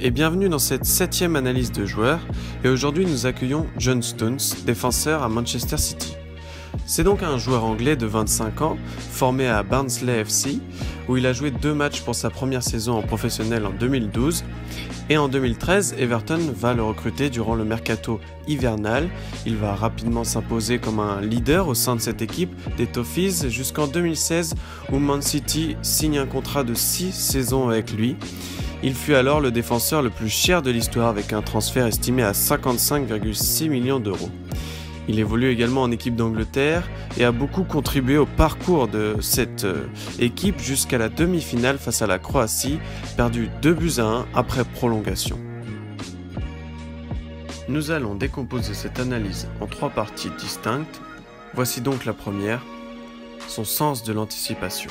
et bienvenue dans cette 7e analyse de joueurs, et aujourd'hui nous accueillons John Stones, défenseur à Manchester City. C'est donc un joueur anglais de 25 ans, formé à Barnsley FC, où il a joué 2 matchs pour sa première saison en professionnel en 2012, et en 2013, Everton va le recruter durant le mercato hivernal. Il va rapidement s'imposer comme un leader au sein de cette équipe des Toffees jusqu'en 2016 où Man City signe un contrat de 6 saisons avec lui. Il fut alors le défenseur le plus cher de l'histoire avec un transfert estimé à 55,6 millions d'euros. Il évolue également en équipe d'Angleterre et a beaucoup contribué au parcours de cette équipe jusqu'à la demi-finale face à la Croatie, perdue 2-1 après prolongation. Nous allons décomposer cette analyse en 3 parties distinctes. Voici donc la première, son sens de l'anticipation.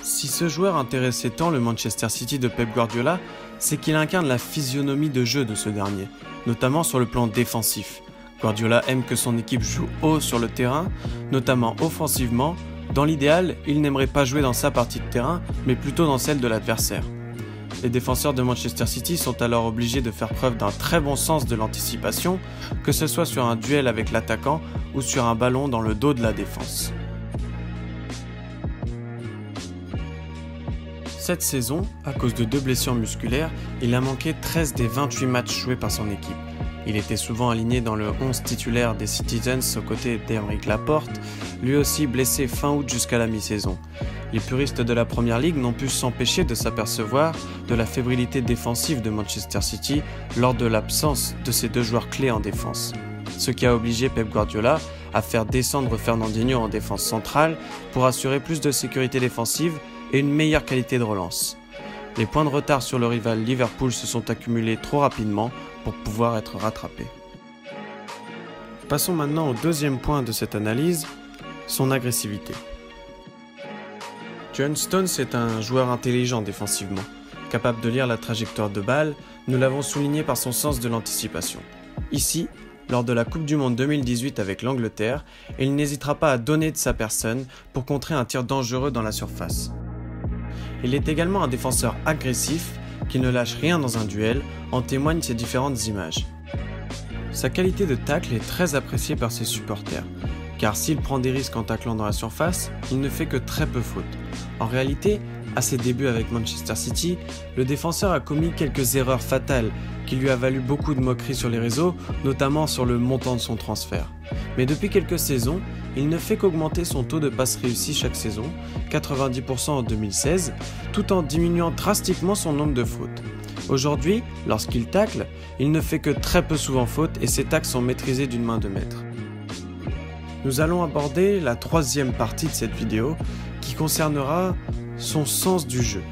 Si ce joueur intéressait tant le Manchester City de Pep Guardiola, c'est qu'il incarne la physionomie de jeu de ce dernier, notamment sur le plan défensif. Guardiola aime que son équipe joue haut sur le terrain, notamment offensivement. Dans l'idéal, il n'aimerait pas jouer dans sa partie de terrain, mais plutôt dans celle de l'adversaire. Les défenseurs de Manchester City sont alors obligés de faire preuve d'un très bon sens de l'anticipation, que ce soit sur un duel avec l'attaquant ou sur un ballon dans le dos de la défense. Cette saison, à cause de 2 blessures musculaires, il a manqué 13 des 28 matchs joués par son équipe. Il était souvent aligné dans le 11 titulaire des Citizens aux côtés d'Aymeric Laporte, lui aussi blessé fin août jusqu'à la mi-saison. Les puristes de la Première Ligue n'ont pu s'empêcher de s'apercevoir de la fébrilité défensive de Manchester City lors de l'absence de ces 2 joueurs clés en défense. Ce qui a obligé Pep Guardiola à faire descendre Fernandinho en défense centrale pour assurer plus de sécurité défensive et une meilleure qualité de relance. Les points de retard sur le rival Liverpool se sont accumulés trop rapidement pour pouvoir être rattrapés. Passons maintenant au deuxième point de cette analyse, son agressivité. John Stones est un joueur intelligent défensivement. Capable de lire la trajectoire de balle, nous l'avons souligné par son sens de l'anticipation. Ici, lors de la Coupe du Monde 2018 avec l'Angleterre, il n'hésitera pas à donner de sa personne pour contrer un tir dangereux dans la surface. Il est également un défenseur agressif qui ne lâche rien dans un duel, en témoignent ses différentes images. Sa qualité de tacle est très appréciée par ses supporters, car s'il prend des risques en taclant dans la surface, il ne fait que très peu faute. En réalité, à ses débuts avec Manchester City, le défenseur a commis quelques erreurs fatales qui lui a valu beaucoup de moqueries sur les réseaux, notamment sur le montant de son transfert. Mais depuis quelques saisons, il ne fait qu'augmenter son taux de passes réussies chaque saison, 90% en 2016, tout en diminuant drastiquement son nombre de fautes. Aujourd'hui, lorsqu'il tacle, il ne fait que très peu souvent faute et ses tacles sont maîtrisés d'une main de maître. Nous allons aborder la 3e partie de cette vidéo qui concernera son sens du jeu.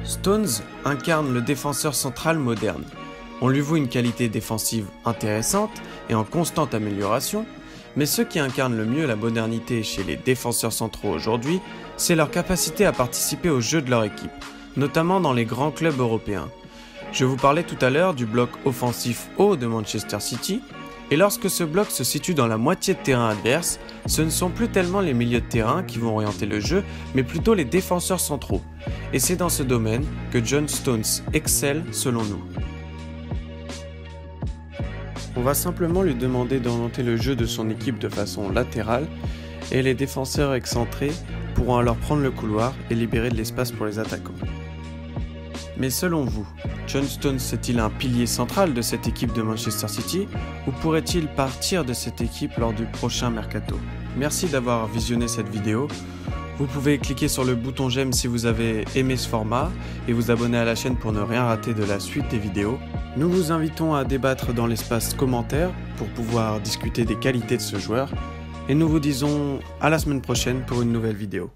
Stones incarne le défenseur central moderne. On lui voue une qualité défensive intéressante et en constante amélioration, mais ceux qui incarnent le mieux la modernité chez les défenseurs centraux aujourd'hui, c'est leur capacité à participer au jeu de leur équipe, notamment dans les grands clubs européens. Je vous parlais tout à l'heure du bloc offensif haut de Manchester City, et lorsque ce bloc se situe dans la moitié de terrain adverse, ce ne sont plus tellement les milieux de terrain qui vont orienter le jeu, mais plutôt les défenseurs centraux. Et c'est dans ce domaine que John Stones excelle selon nous. On va simplement lui demander d'orienter le jeu de son équipe de façon latérale, et les défenseurs excentrés pourront alors prendre le couloir et libérer de l'espace pour les attaquants. Mais selon vous, John Stones est-il un pilier central de cette équipe de Manchester City ou pourrait-il partir de cette équipe lors du prochain mercato? Merci d'avoir visionné cette vidéo. Vous pouvez cliquer sur le bouton j'aime si vous avez aimé ce format et vous abonner à la chaîne pour ne rien rater de la suite des vidéos. Nous vous invitons à débattre dans l'espace commentaires pour pouvoir discuter des qualités de ce joueur et nous vous disons à la semaine prochaine pour une nouvelle vidéo.